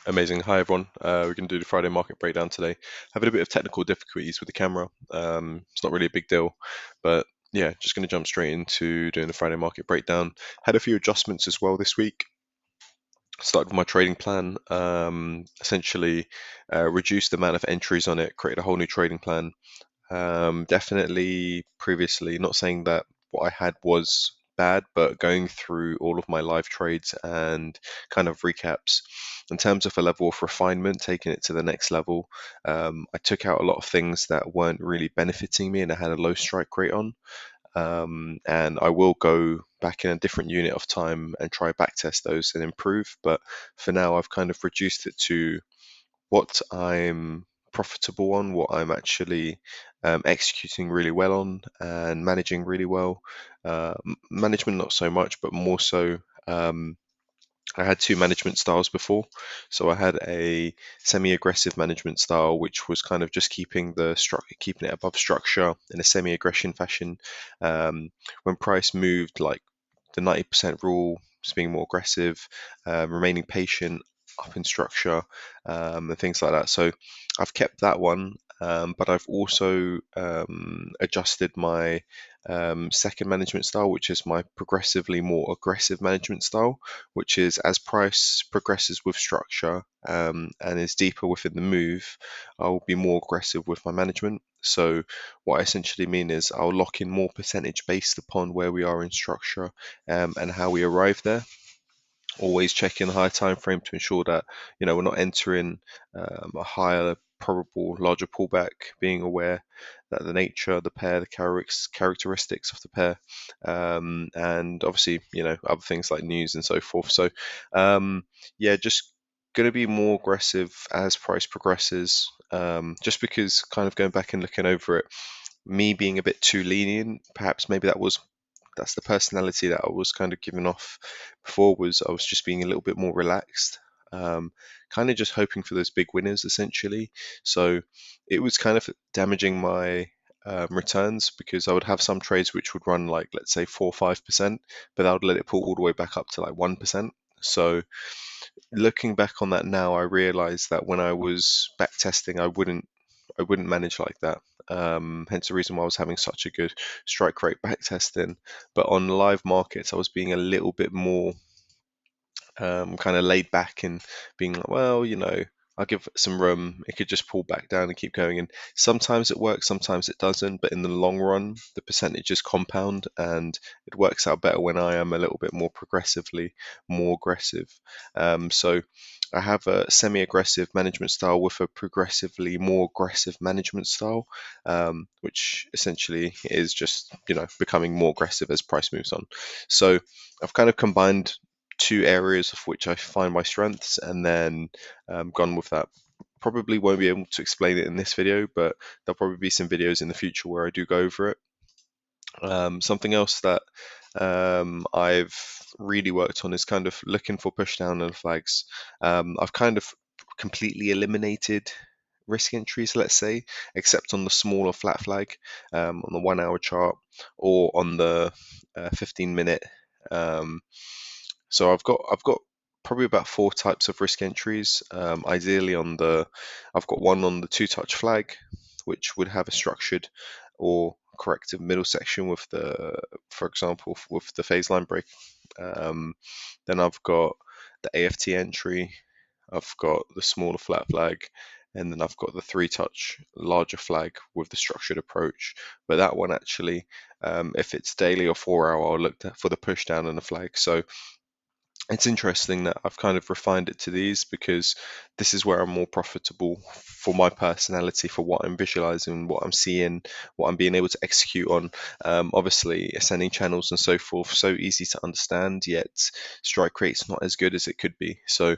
Amazing. Hi, everyone. We're going to do the Friday market breakdown today. Having a bit of technical difficulties with the camera. It's not really a big deal, but yeah, just going to jump straight into doing the Friday market breakdown. Had a few adjustments as well this week. Started with my trading plan. Essentially, reduced the amount of entries on it, created a whole new trading plan. Definitely previously, not saying that what I had was bad, but going through all of my live trades and kind of recaps in terms of a level of refinement, taking it to the next level. I took out a lot of things that weren't really benefiting me and I had a low strike rate on. And I will go back in a different unit of time and try backtest those and improve. But for now, I've kind of reduced it to what I'm profitable on, what I'm actually executing really well on, and managing really well. Management, not so much, but more so. I had two management styles before. So I had a semi-aggressive management style, which was kind of just keeping keeping it above structure in a semi-aggression fashion. When price moved, like the 90% rule, just being more aggressive, remaining patient, up in structure, and things like that. So I've kept that one, but I've also adjusted my second management style, which is my progressively more aggressive management style, which is as price progresses with structure and is deeper within the move, I'll be more aggressive with my management. So what I essentially mean is I'll lock in more percentage based upon where we are in structure and how we arrive there. Always checking the high time frame to ensure that we're not entering a higher probable larger pullback, being aware that the nature, the pair, the characteristics of the pair, and obviously other things like news and so forth. So yeah, just going to be more aggressive as price progresses. Just because kind of going back and looking over it, me being a bit too lenient, perhaps maybe that's the personality that I was kind of giving off before. Was I was just being a little bit more relaxed, um, kind of just hoping for those big winners essentially. So it was kind of damaging my returns because I would have some trades which would run like, let's say, 4 or 5%, but I would let it pull all the way back up to like 1%. So looking back on that now, I realized that when I was back testing, I wouldn't manage like that. Hence the reason why I was having such a good strike rate back testing. But on live markets, I was being a little bit more kind of laid back and being like, well, I'll give it some room. It could just pull back down and keep going. And sometimes it works, sometimes it doesn't. But in the long run, the percentages compound and it works out better when I am a little bit more progressively more aggressive. So I have a semi-aggressive management style with a progressively more aggressive management style, which essentially is just, becoming more aggressive as price moves on. So I've kind of combined two areas of which I find my strengths and then gone with that. Probably won't be able to explain it in this video, but there'll probably be some videos in the future where I do go over it. Something else that I've really worked on is kind of looking for push down and flags. I've kind of completely eliminated risk entries, let's say, except on the smaller flat flag on the 1 hour chart or on the 15-minute. So I've got probably about four types of risk entries. Ideally I've got one on the two-touch flag, which would have a structured or corrective middle section with for example, with the phase line break. Then I've got the AFT entry. I've got the smaller flat flag, and then I've got the three-touch larger flag with the structured approach. But that one actually, if it's daily or 4 hour, I'll look for the push down and the flag. So it's interesting that I've kind of refined it to these because this is where I'm more profitable for my personality, for what I'm visualizing, what I'm seeing, what I'm being able to execute on. Obviously, ascending channels and so forth, so easy to understand, yet strike rate's not as good as it could be. So,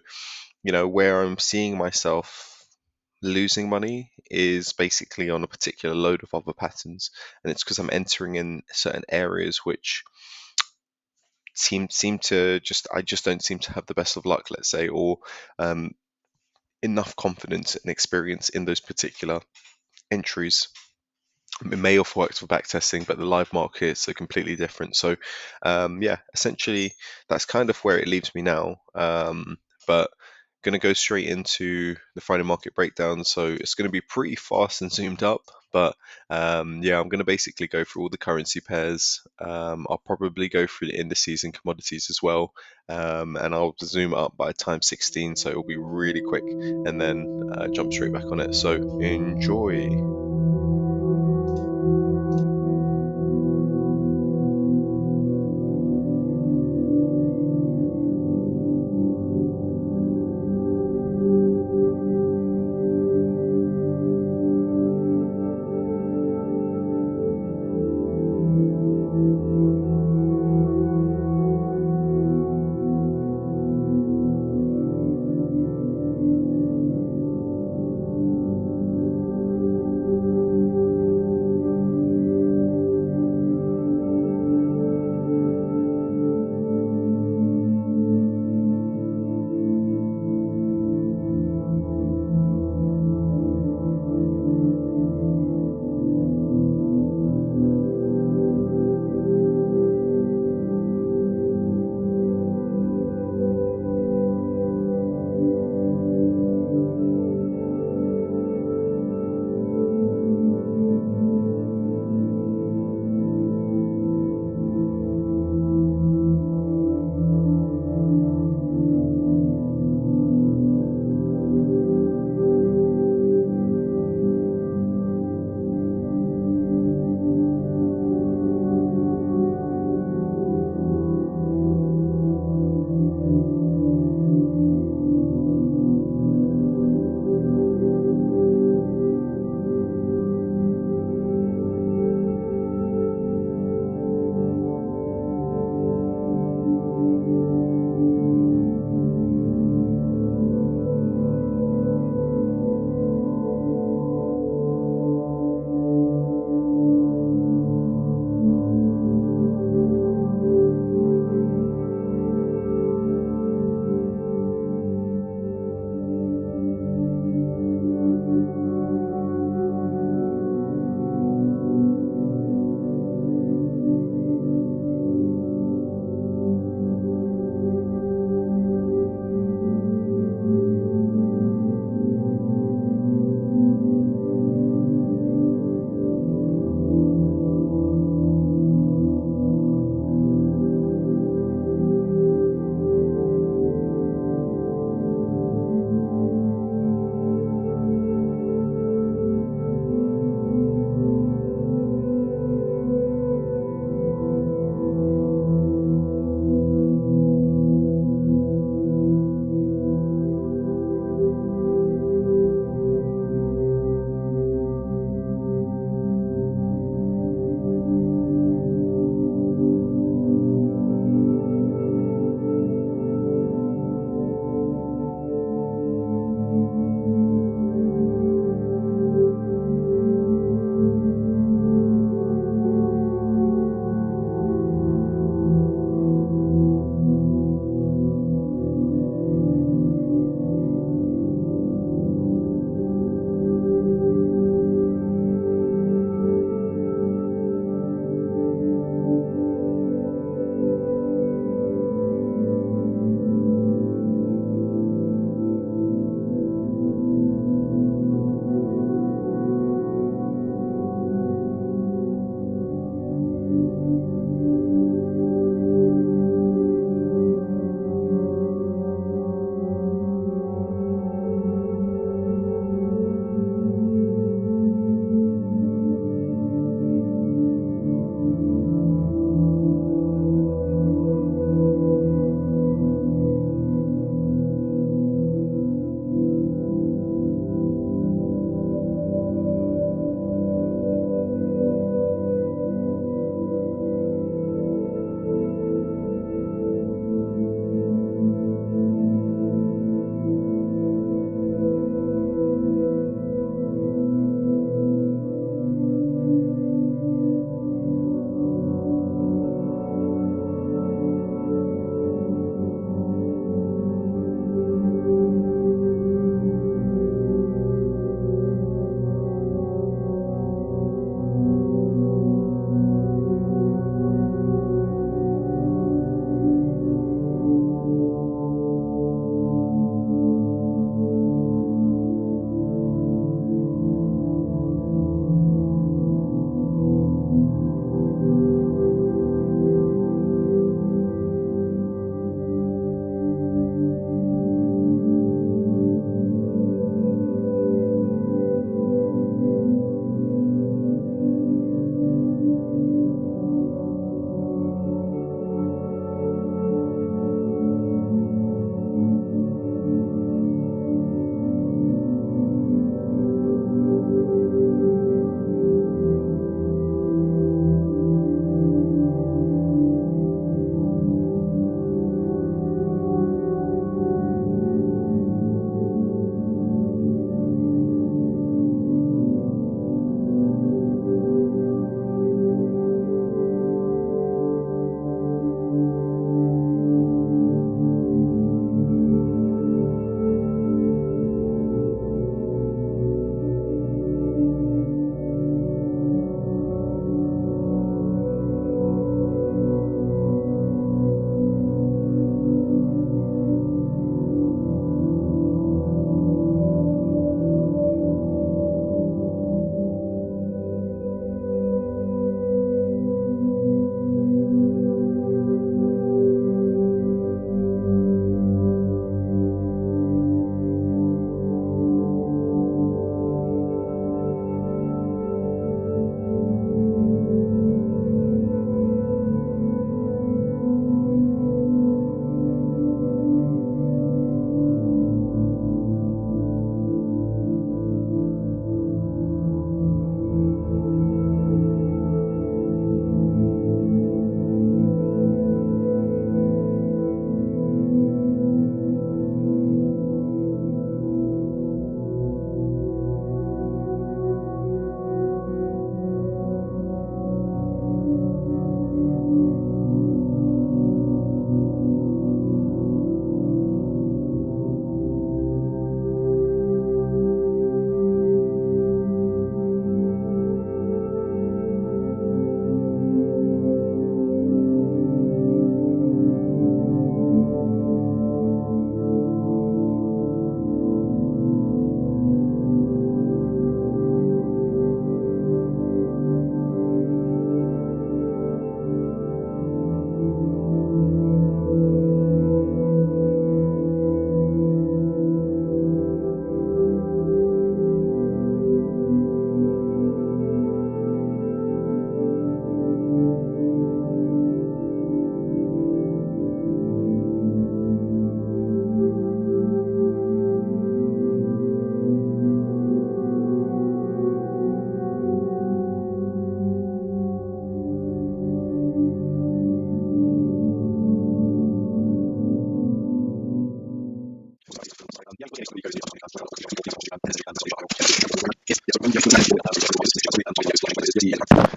where I'm seeing myself losing money is basically on a particular load of other patterns, and it's because I'm entering in certain areas which seem to just I just don't seem to have the best of luck, let's say, or um, enough confidence and experience in those particular entries. It may have worked for backtesting, but the live markets are completely different. So yeah, essentially that's kind of where it leaves me now. But going to go straight into the Friday market breakdown. So it's going to be pretty fast and zoomed up, but yeah, I'm going to basically go through all the currency pairs. I'll probably go through the indices and commodities as well, and I'll zoom up by time 16, so it'll be really quick, and then jump straight back on it. So enjoy.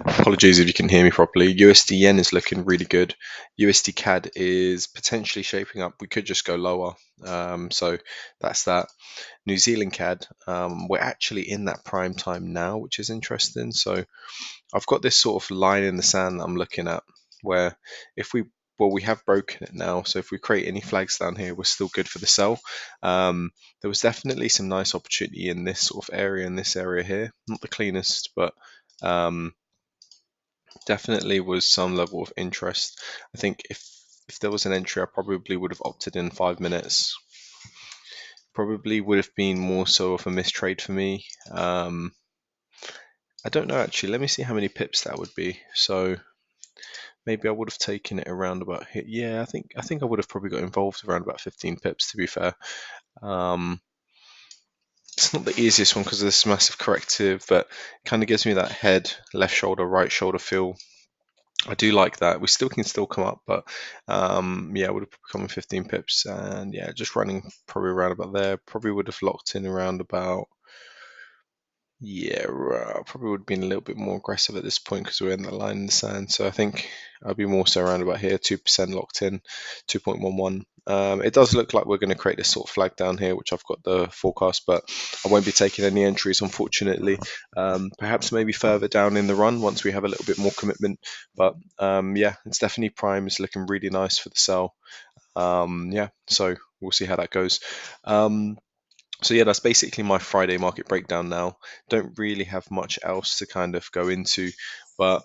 Apologies if you can hear me properly. USD yen is looking really good. USD CAD is potentially shaping up. We could just go lower. So that's that. New Zealand CAD, we're actually in that prime time now, which is interesting. So I've got this sort of line in the sand that I'm looking at where if we well, we have broken it now. So if we create any flags down here, we're still good for the sell. There was definitely some nice opportunity in this sort of area, in this area here. Not the cleanest, but um, definitely was some level of interest. I think if there was an entry, I probably would have opted in 5 minutes. Probably would have been more so of a mistrade for me. I don't know actually. Let me see how many pips that would be. So maybe I would have taken it around about here. Yeah, I think I would have probably got involved around about 15 pips to be fair. Um, it's not the easiest one because of this massive corrective, but it kind of gives me that head, left shoulder, right shoulder feel. I do like that. We still can still come up, but yeah, I would have come in 15 pips, and yeah, just running probably around about there. Probably would have locked in around about. Yeah, probably would have been a little bit more aggressive at this point because we're in the line in the sand. So I think I'll be more so around about here, 2% locked in, 2.11. It does look like we're going to create this sort of flag down here, which I've got the forecast, but I won't be taking any entries, unfortunately. Perhaps maybe further down in the run once we have a little bit more commitment. But yeah, it's definitely prime. It's looking really nice for the sell. Yeah, so we'll see how that goes. So yeah, that's basically my Friday market breakdown now. Don't really have much else to kind of go into, but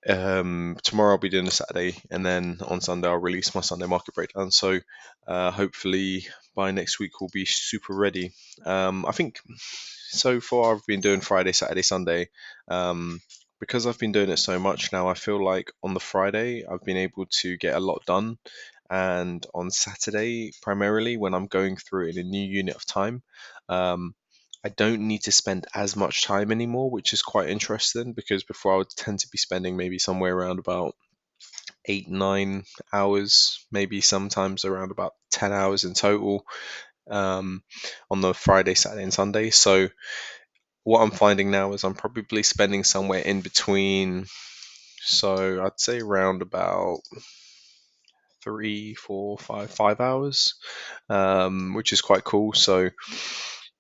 tomorrow I'll be doing a Saturday, and then on Sunday I'll release my Sunday market breakdown. So hopefully by next week we'll be super ready. I think so far I've been doing Friday, Saturday, Sunday. Because I've been doing it so much now, I feel like on the Friday I've been able to get a lot done, and on Saturday primarily when I'm going through in a new unit of time. Um, I don't need to spend as much time anymore, which is quite interesting because before I would tend to be spending maybe somewhere around about 8, 9 hours, maybe sometimes around about 10 hours in total um, on the Friday, Saturday, and Sunday. So what I'm finding now is I'm probably spending somewhere in between. So I'd say around about 3, 4, 5 hours, which is quite cool. So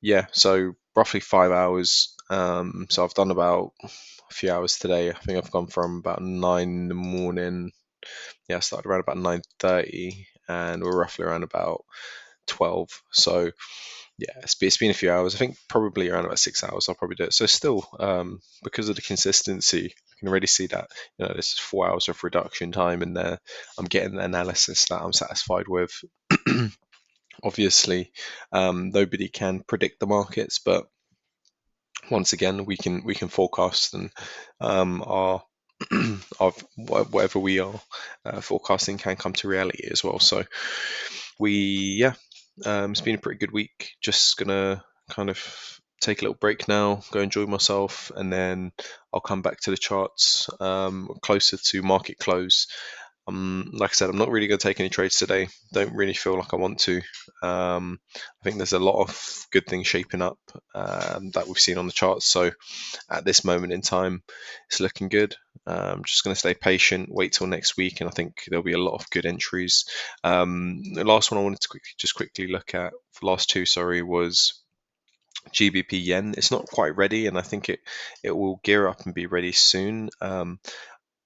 yeah, so roughly 5 hours. So I've done about a few hours today. I think I've gone from about 9 in the morning. Yeah, I started around about 9:30, and we're roughly around about 12. So yeah, it's been a few hours. I think probably around about 6 hours. I'll probably do it. So still, because of the consistency, I can already see that this is 4 hours of reduction time in there. I'm getting the analysis that I'm satisfied with. Obviously, nobody can predict the markets, but once again, we can forecast, and our of whatever we are forecasting can come to reality as well. So yeah, it's been a pretty good week. Just gonna kind of take a little break now, go enjoy myself, and then I'll come back to the charts closer to market close. Like I said, I'm not really going to take any trades today. Don't really feel like I want to. I think there's a lot of good things shaping up that we've seen on the charts. So at this moment in time, it's looking good. Just going to stay patient, wait till next week, and I think there'll be a lot of good entries. The last one I wanted to quickly look at, the last two, sorry, was GBP yen. It's not quite ready, and I think it will gear up and be ready soon.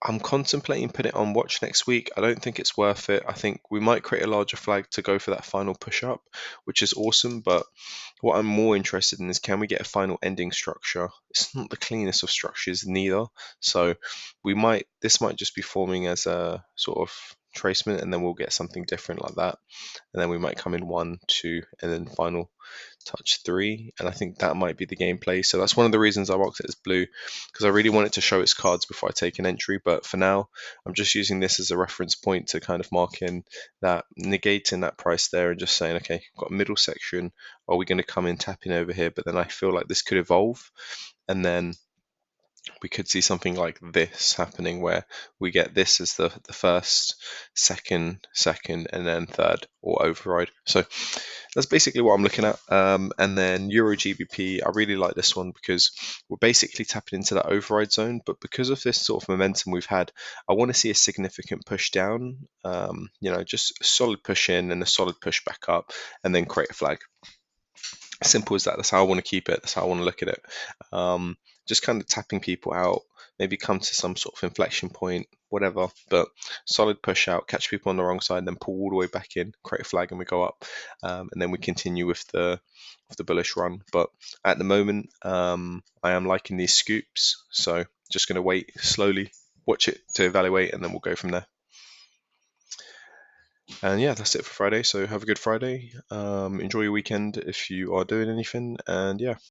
I'm contemplating putting it on watch next week. I don't think it's worth it. I think we might create a larger flag to go for that final push up, which is awesome. But what I'm more interested in is, can we get a final ending structure? It's not the cleanest of structures neither. So this might just be forming as a sort of tracement, and then we'll get something different like that. And then we might come in 1, 2, and then final touch 3, and I think that might be the gameplay. So that's one of the reasons I marked it as blue, because I really wanted to show its cards before I take an entry. But for now, I'm just using this as a reference point to kind of mark in that, negating that price there, and just saying, okay, got a middle section. Are we going to come in tapping over here? But then I feel like this could evolve, and then we could see something like this happening where we get this as the first, second, and then third, or override. So that's basically what I'm looking at. And then Euro GBP, I really like this one because we're basically tapping into that override zone. But because of this sort of momentum we've had, I want to see a significant push down. Just a solid push in and a solid push back up, and then create a flag. Simple as that. That's how I want to keep it. That's how I want to look at it. Just kind of tapping people out, maybe come to some sort of inflection point, whatever. But solid push out, catch people on the wrong side, then pull all the way back in, create a flag, and we go up. And then we continue with the bullish run. But at the moment, I am liking these scoops. So just going to wait slowly, watch it to evaluate, and then we'll go from there. And yeah, that's it for Friday. So have a good Friday. Enjoy your weekend if you are doing anything. And yeah.